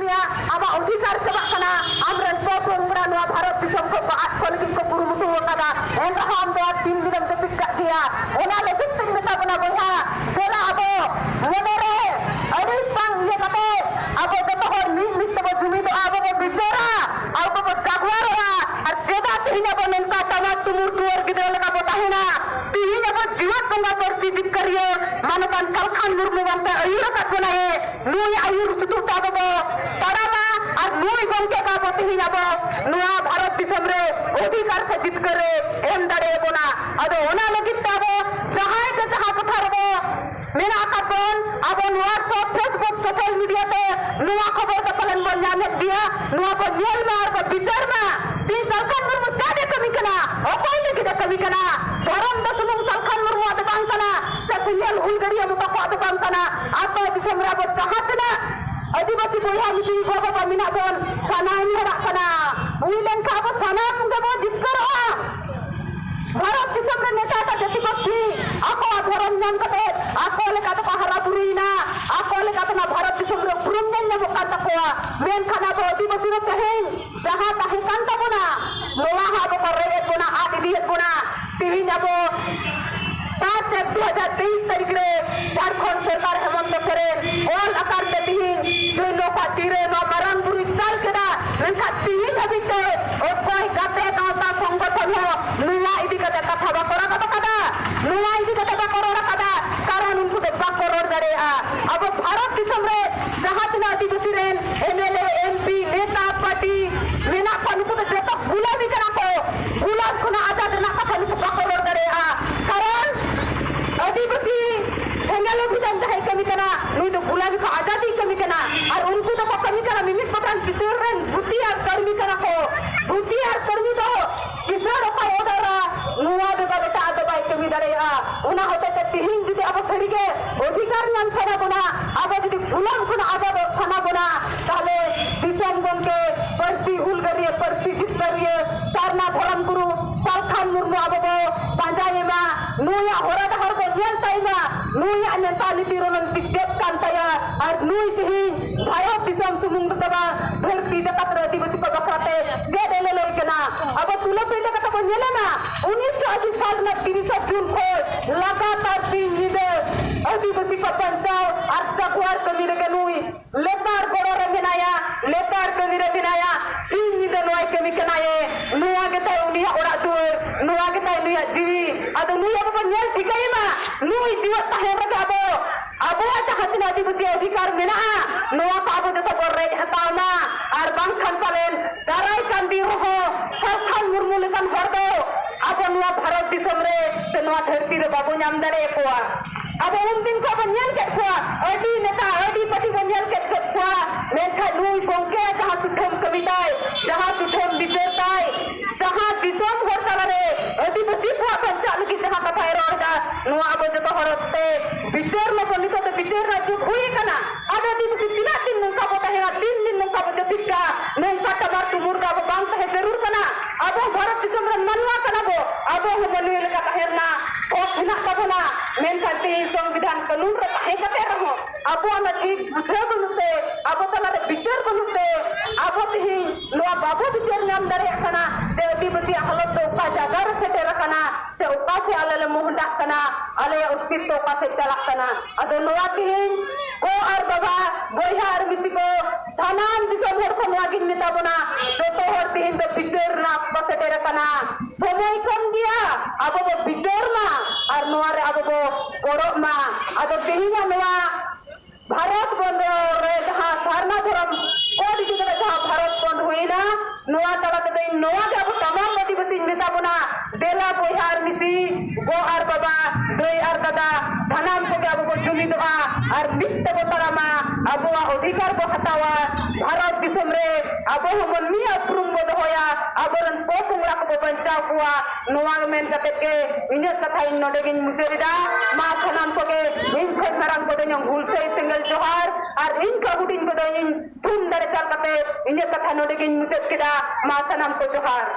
मिया आमा अधिकार चबा कना आमरन पोपोंगरा नवा भारत दिसम को आठ को लगी को कुरुमुतु वकादा एन हम दो 3 दिन के पिक किया ओना लगी तिन मेता बना बोया सेला अबो मोनरे अरे सांग ये कते अबो जतो हर मित बो जुमी दो अबो बिचरा अबो जागवारवा और जेदा तिहिना बो नंका तमा तुमुर तुर गिदरा लगा बताहिना तिहिना बो जीवत बंगा परची जित करियो मानकान सलखान मुर्मु बनता अयुर का बनाए नुई आयुर सुतु ताबो तारामा और नुई गंके का तिहिना बो नुआ भारत दिसम रे अधिकार से जित करे एम दाड़े बोना अदो ओना लगित ताबो जहां के जहां कथा रबो मेरा कापन अबो व्हाट्सएप फेसबुक सोशल मीडिया पे नुआ खबर का पलन बन जाने दिया नुआ को येल मार को विचार में ती सरकार मुर्मु जादे कमी कना ओकोई लगी दे कमी कना धर्म दसमुंग सरकार मुर्मु आदे बांग कना से सिंगल हुलगड़िया मुता को आदे बांग कना आपको दिसम रे बो चाहतना आदिवासी बोया मिसी बाबा पामिना बोन सनाई हरा कना उइलन का बो सना मुंगे बो जित करो भारत दिसम रे नेता का जति बक्सी आको धर्म नाम कते आको लेका तो हरा बुरीना आको लेका तो भारत दिसम रे पुरुमन ने बका तकोआ मेन खाना बो आदिवासी रो कहें जहां काहे कांता बोना नोवा हा बो करे बोना आदि दिए बोना टीवी नबो 5/1/2023 तारीख रे झारखंड सरकार हेमंत सोरेन ऑल आकार पे तीन जो लोका तीरे नो मरण बुरी चाल केदा नंका तीन हबिते ओ कोई गाते गाता संगठन हो नुवा इदी कथा कथा बा करा कदा नुवा इदी कथा बा करा कदा कारण उनको दे बा करोड़ दरे अब भारत दिसम रे जहां तना आदिवासी रेन एमएलए एमपी नेता पार्टी मेना को तो जतो गुलामी करा को गुलाम को आजाद ना कथा को बा करोड़ दरे कारण आदिवासी सेंगलो बिजन चाहे कमी कना नुई तो गुलामी को आजादी कमी कना और उनको तो कमी कना मिमिक पतान किशोर रेन बुद्धि और कर्मी कना को बुद्धि और कर्मी तो किशोर का ओदरा नुआ बेगा बेटा दबाई कमी दरे उना होते ते तिहिन जदि अब सरीगे अधिकार नाम छना बना अब जदि गुलाम को आजाद छना बना ताले दिसम गन के परची हुलगरिए परची जित करिए सारना धर्म गुरु सालखान मुर्मु अबो पांजायमा नुया होरा दहर को नियंताइना नुया नेताली तिरोलन तिजेत कांताया और नुई तिहिन भारत दिसम सुमुंग दबा धरती जगत रे आदिवासी को बखराते जे देले लेकना अब तुलो पे जगत को नेलेना 1980 साल में 30 जून को लगातार 3 दिन आदिवासी को बचाओ और चकवार कमी रे नुई लेतार गोड़ो रे बनाया लेतार कमी रे बनाया 3 दिन नुई कमी कनाए नुआ के ता उनिया ओड़ा दुर नुआ के ता उनिया जीवी अदो नुई अब नेल ठिकाइमा नुई जीवत ताहे रे अबो चाहतना आदिवासी अधिकार मेना नुआ का अब जतो बर रे हतावना और बांग खान पालेन दाराई कांदी रहो सरखान मुर्मु लेकान हर दो अब नुआ भारत दिसम रे से नुआ धरती रे बाबू नाम दरे कोआ अब उन दिन को बनियल के कोआ अडी नेता अडी पति बनियल के कोआ मेखा नुई बोंके जहां सुठम कविताय जहां सुठम विचारताय जहां दिसम होता रे आदिवासी को पंचाल की जहां कथा रोदा नुआ अब जतो हरते विचार में बनितो तो विचार ना जो हुई कना अब आदिवासी 3 दिन नंका बोता है 3 दिन नंका बोते टिका नंका तबार तुमुर का बांग है जरूर कना अब भारत दिसम रे मनवा कना बो अब हम मनुइल का कहरना ओ बिना कबना मेन करते संविधान कानून रे काहे कते रहो अब हम ठीक बुझे बनते अब तला रे विचार बनते अब ही लोआ बाबू विचार नाम दरे कना जे आदिवासी हालत तो का जगह रे सेटे रखना से उका से आले मोहंडा कना आले अस्तित्व का से चला कना अदो लोआ तिहिन को और बाबा बोया और मिसी को सानाम दिसम हर को लागिन नेता बना जो तो हर तिहिन तो विचार ना बसेटे रखना समय कम दिया अब वो विचार ना और नोआ रे अब वो गोरो मा अदो तिहिन नोआ भारत बंद रे जहां सारना धर्म कोडी जगह जहां भारत बंद हुई ना नोआ तला ते नोआ के अब तमाम आदिवासी नेता बना देला बोहार मिसी गो आर बाबा दोई आर दादा सानाम को अब को जुमी दोआ और मित्त बोतरामा अब अधिकार बो हतावा भारत दिसम रे अब हमन मी अपरुम बो दोया अब रन पोकुंगरा को बचाव कुआ नोआ मेन कते के इने कथा इन नोडेगिन मुचेरिदा मा सानाम को के इन खन माराम को देन हुलसे सिंगल जोहार और इन का हुडिन को इन थुम दरे चल कते इने कथा नोडेगिन मुचेत केदा मा सानाम को जोहार।